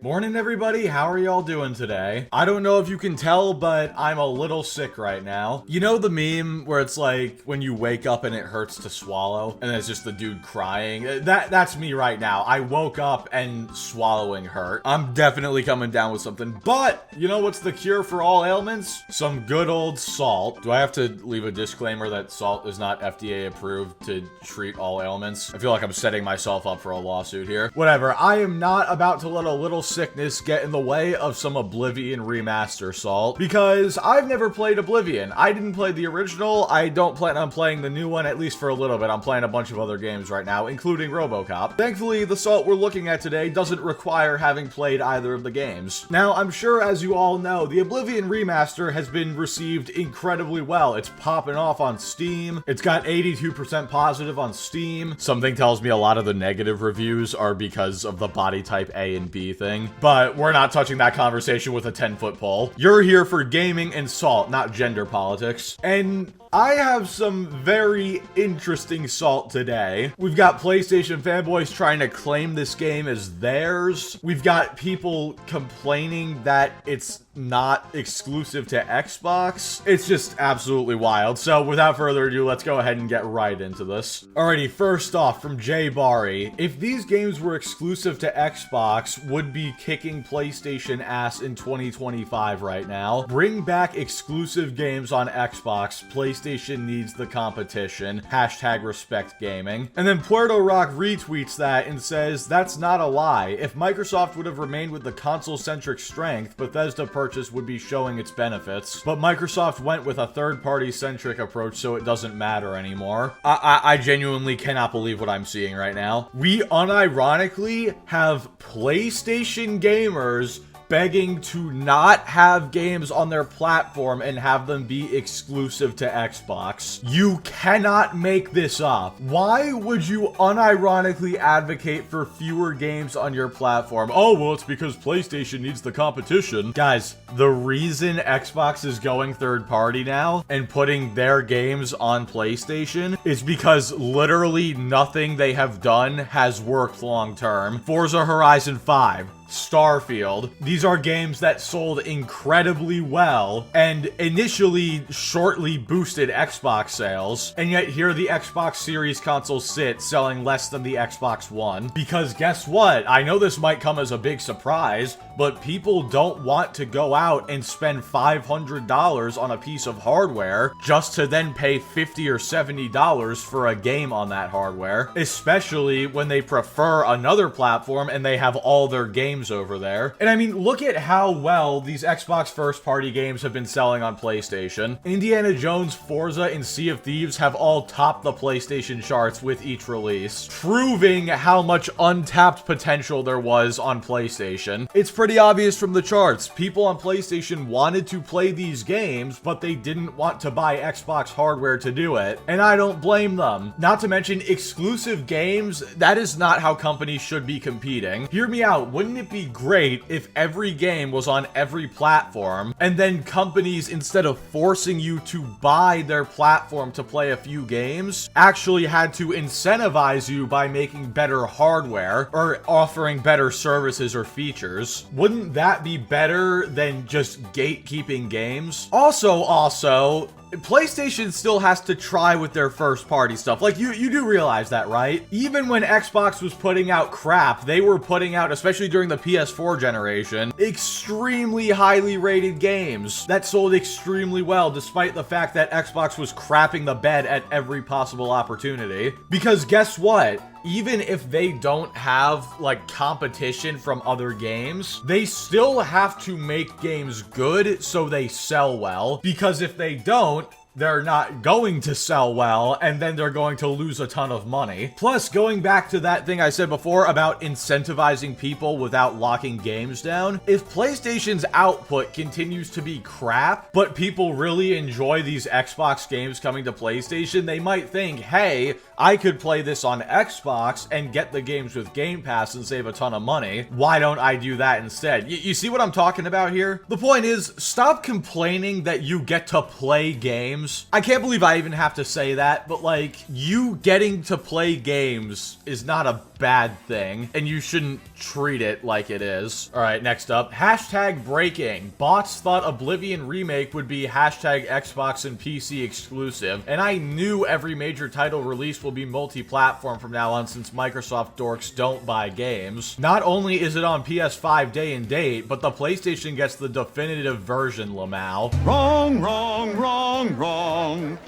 Morning, everybody. How are y'all doing today? I don't know if you can tell, but I'm a little sick right now. You know the meme where it's like when you wake up and it hurts to swallow, and it's just the dude crying? That's me right now. I woke up and swallowing hurt. I'm definitely coming down with something, but you know what's the cure for all ailments? Some good old salt. Do I have to leave a disclaimer that salt is not FDA approved to treat all ailments? I feel like I'm setting myself up for a lawsuit here. Whatever. I am not about to let a little sickness get in the way of some Oblivion Remaster salt, because I've never played Oblivion. I didn't play the original. I don't plan on playing the new one, at least for a little bit. I'm playing a bunch of other games right now, including RoboCop. Thankfully, the salt we're looking at today doesn't require having played either of the games. Now, I'm sure, as you all know, the Oblivion Remaster has been received incredibly well. It's popping off on Steam. It's got 82% positive on Steam. Something tells me a lot of the negative reviews are because of the body type A and B thing. But we're not touching that conversation with a 10-foot pole. You're here for gaming and salt, not gender politics. And I have some very interesting salt today. We've got PlayStation fanboys trying to claim this game as theirs. We've got people complaining that it's not exclusive to Xbox. It's just absolutely wild. So without further ado, let's go ahead and get right into this. Alrighty, first off, from Jay Bari, if these games were exclusive to Xbox, would be kicking PlayStation ass in 2025 right now. Bring back exclusive games on Xbox. PlayStation needs the competition. Hashtag respect gaming. And then Puerto Rock retweets that and says, that's not a lie. If Microsoft would have remained with the console-centric strength, Bethesda purchase would be showing its benefits. But Microsoft went with a third-party centric approach, so it doesn't matter anymore. I genuinely cannot believe what I'm seeing right now. We unironically have PlayStation gamers begging to not have games on their platform and have them be exclusive to Xbox. You cannot make this up. Why would you unironically advocate for fewer games on your platform? Oh, well, it's because PlayStation needs the competition. Guys, the reason Xbox is going third party now and putting their games on PlayStation is because literally nothing they have done has worked long term. Forza Horizon 5, Starfield. These are games that sold incredibly well and initially shortly boosted Xbox sales, and yet here the Xbox Series consoles sit selling less than the Xbox One. Because guess what? I know this might come as a big surprise, but people don't want to go out and spend $500 on a piece of hardware just to then pay $50 or $70 for a game on that hardware, especially when they prefer another platform and they have all their games over there. And I mean, look at how well these Xbox first-party games have been selling on PlayStation. Indiana Jones, Forza, and Sea of Thieves have all topped the PlayStation charts with each release, proving how much untapped potential there was on PlayStation. It's pretty obvious from the charts. People on PlayStation wanted to play these games, but they didn't want to buy Xbox hardware to do it, and I don't blame them. Not to mention, exclusive games, that is not how companies should be competing. Hear me out, wouldn't it be great if every game was on every platform, and then companies, instead of forcing you to buy their platform to play a few games, actually had to incentivize you by making better hardware or offering better services or features? Wouldn't that be better than just gatekeeping games? Also, PlayStation still has to try with their first-party stuff. Like, you do realize that, right? Even when Xbox was putting out crap, they were putting out, especially during the PS4 generation, extremely highly rated games that sold extremely well, despite the fact that Xbox was crapping the bed at every possible opportunity. Because guess what? Even if they don't have, like, competition from other games, they still have to make games good so they sell well. Because if they don't, they're not going to sell well, and then they're going to lose a ton of money. Plus, going back to that thing I said before about incentivizing people without locking games down, if PlayStation's output continues to be crap, but people really enjoy these Xbox games coming to PlayStation, they might think, hey, I could play this on Xbox and get the games with Game Pass and save a ton of money. Why don't I do that instead? You see what I'm talking about here? The point is, stop complaining that you get to play games. I can't believe I even have to say that, but like, you getting to play games is not a bad thing, and you shouldn't treat it like it is. All right, next up, hashtag breaking. Bots thought Oblivion Remake would be hashtag Xbox and PC exclusive, and I knew every major title release will be multi-platform from now on since Microsoft dorks don't buy games. Not only is it on PS5 day and date, but the PlayStation gets the definitive version, Lamau. Wrong, wrong, wrong, wrong.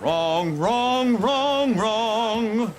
Wrong, wrong, wrong, wrong.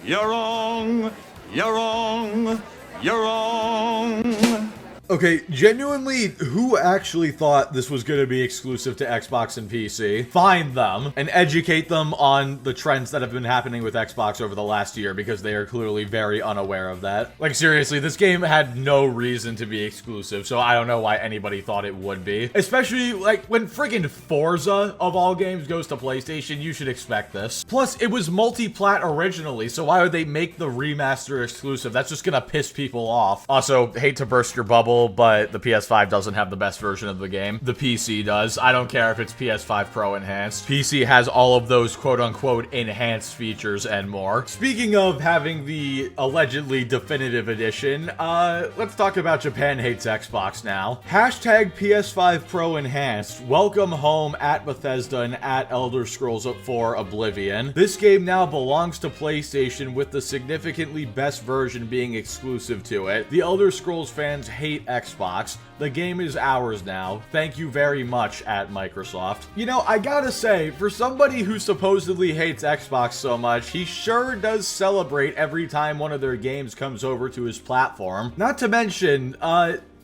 You're wrong. You're wrong. You're wrong. Okay, genuinely, who actually thought this was going to be exclusive to Xbox and PC? Find them and educate them on the trends that have been happening with Xbox over the last year, because they are clearly very unaware of that. Like, seriously, this game had no reason to be exclusive, so I don't know why anybody thought it would be. Especially, like, when friggin' Forza, of all games, goes to PlayStation, you should expect this. Plus, it was multi-plat originally, so why would they make the remaster exclusive? That's just gonna piss people off. Also, hate to burst your bubble, but the PS5 doesn't have the best version of the game. The PC does. I don't care if it's PS5 Pro enhanced. PC has all of those quote-unquote enhanced features and more. Speaking of having the allegedly definitive edition, let's talk about Japan hates Xbox now. Hashtag PS5 Pro enhanced. Welcome home at Bethesda and at Elder Scrolls 4 Oblivion. This game now belongs to PlayStation, with the significantly best version being exclusive to it. The Elder Scrolls fans hate Xbox. The game is ours now. Thank you very much at Microsoft. You know, I gotta say, for somebody who supposedly hates Xbox so much, he sure does celebrate every time one of their games comes over to his platform. Not to mention,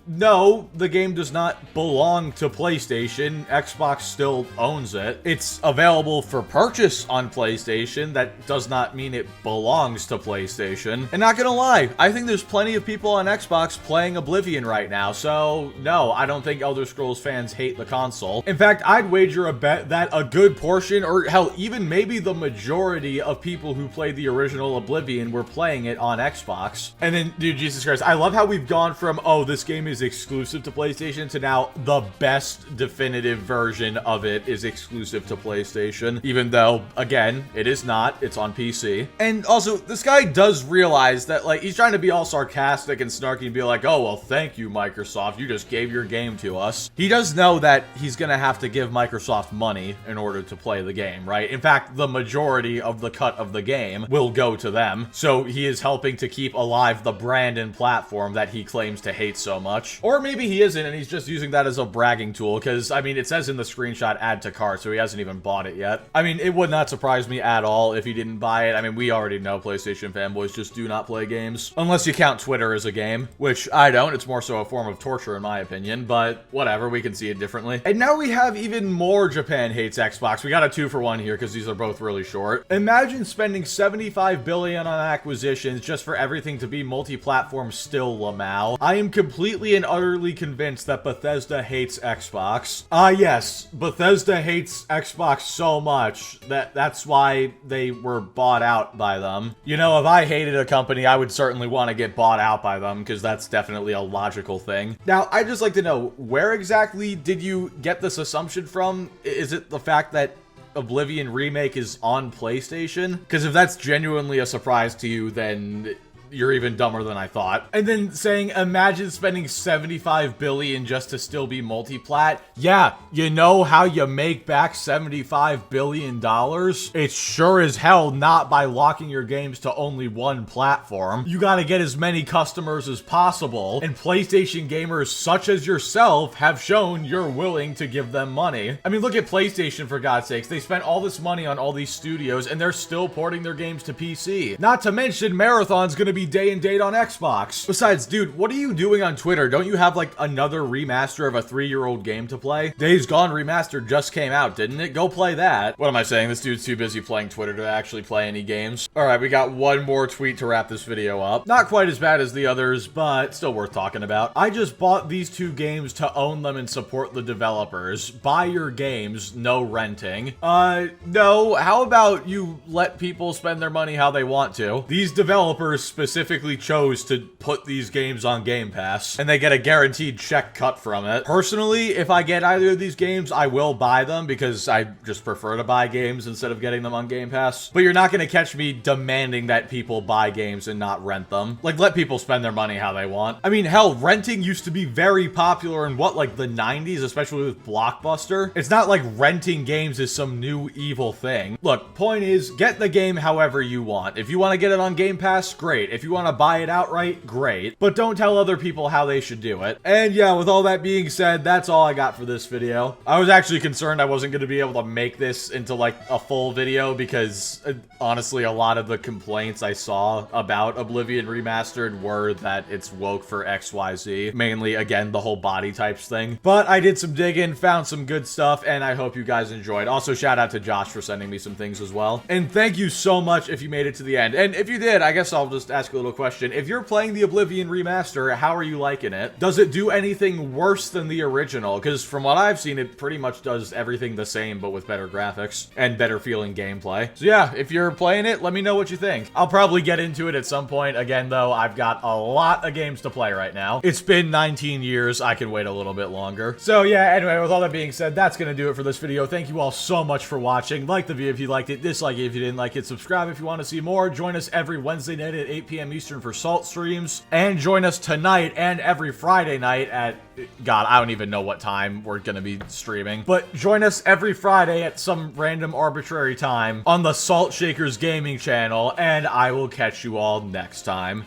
no, the game does not belong to PlayStation. Xbox still owns it. It's available for purchase on PlayStation. That does not mean it belongs to PlayStation. And not gonna lie, I think there's plenty of people on Xbox playing Oblivion right now, so no, I don't think Elder Scrolls fans hate the console. In fact, I'd wager a bet that a good portion, or hell, even maybe the majority of people who played the original Oblivion were playing it on Xbox. And then, dude, Jesus Christ, I love how we've gone from, oh, this game is exclusive to PlayStation, to now the best definitive version of it is exclusive to PlayStation, even though, again, it is not. It's on PC. And also, this guy does realize that, like, he's trying to be all sarcastic and snarky and be like, oh, well, thank you, Microsoft. You just gave your game to us. He does know that he's gonna have to give Microsoft money in order to play the game, right? In fact, the majority of the cut of the game will go to them. So he is helping to keep alive the brand and platform that he claims to hate so much. Or maybe he isn't, and he's just using that as a bragging tool, because, I mean, it says in the screenshot, add to cart, so he hasn't even bought it yet. I mean, it would not surprise me at all if he didn't buy it. I mean, we already know PlayStation fanboys just do not play games. Unless you count Twitter as a game, which I don't. It's more so a form of torture, in my opinion, but whatever, we can see it differently. And now we have even more Japan hates Xbox. We got a 2-for-1 here, because these are both really short. Imagine spending $75 billion on acquisitions just for everything to be multi-platform still, Lamau. I am completely and utterly convinced that Bethesda hates Xbox. Yes, Bethesda hates Xbox so much that's why they were bought out by them. You know, if I hated a company, I would certainly want to get bought out by them, because that's definitely a logical thing. Now, I'd just like to know, where exactly did you get this assumption from? Is it the fact that Oblivion Remake is on PlayStation? Because if that's genuinely a surprise to you, then you're even dumber than I thought. And then saying, imagine spending $75 billion just to still be multi-plat. Yeah, you know how you make back $75 billion? It's sure as hell not by locking your games to only one platform. You gotta get as many customers as possible, and PlayStation gamers such as yourself have shown you're willing to give them money. I mean, look at PlayStation, for God's sakes. They spent all this money on all these studios, and they're still porting their games to PC. Not to mention, Marathon's gonna be day and date on Xbox. Besides, dude, what are you doing on Twitter? Don't you have like another remaster of a 3-year-old game to play? Days Gone Remastered just came out, didn't it? Go play that. What am I saying? This dude's too busy playing Twitter to actually play any games. All right, we got one more tweet to wrap this video up. Not quite as bad as the others, but still worth talking about. I just bought these 2 games to own them and support the developers. Buy your games, no renting. No, how about you let people spend their money how they want to? These developers specifically specifically chose to put these games on Game Pass, and they get a guaranteed check cut from it. Personally, if I get either of these games, I will buy them because I just prefer to buy games instead of getting them on Game Pass. But you're not going to catch me demanding that people buy games and not rent them. Like, let people spend their money how they want. I mean, hell, renting used to be very popular in what, like the 90s, especially with Blockbuster? It's not like renting games is some new evil thing. Look, point is, get the game however you want. If you want to get it on Game Pass, great. If you want to buy it outright, great. But don't tell other people how they should do it. And yeah, with all that being said, that's all I got for this video. I was actually concerned I wasn't going to be able to make this into like a full video because honestly, a lot of the complaints I saw about Oblivion Remastered were that it's woke for XYZ. Mainly, again, the whole body types thing. But I did some digging, found some good stuff, and I hope you guys enjoyed. Also, shout out to Josh for sending me some things as well. And thank you so much if you made it to the end. And if you did, I guess I'll just ask a little question. If you're playing the Oblivion Remaster, how are you liking it? Does it do anything worse than the original? Because from what I've seen, it pretty much does everything the same, but with better graphics and better feeling gameplay. So yeah, if you're playing it, let me know what you think. I'll probably get into it at some point. Again, though, I've got a lot of games to play right now. It's been 19 years. I can wait a little bit longer. So yeah, anyway, with all that being said, that's gonna do it for this video. Thank you all so much for watching. Like the video if you liked it, dislike it if you didn't like it, subscribe if you want to see more. Join us every Wednesday night at 8 p.m. Eastern for Salt streams, and join us tonight and every Friday night at, God, I don't even know what time we're gonna be streaming, but join us every Friday at some random arbitrary time on the Salt Shakers Gaming channel, and I will catch you all next time.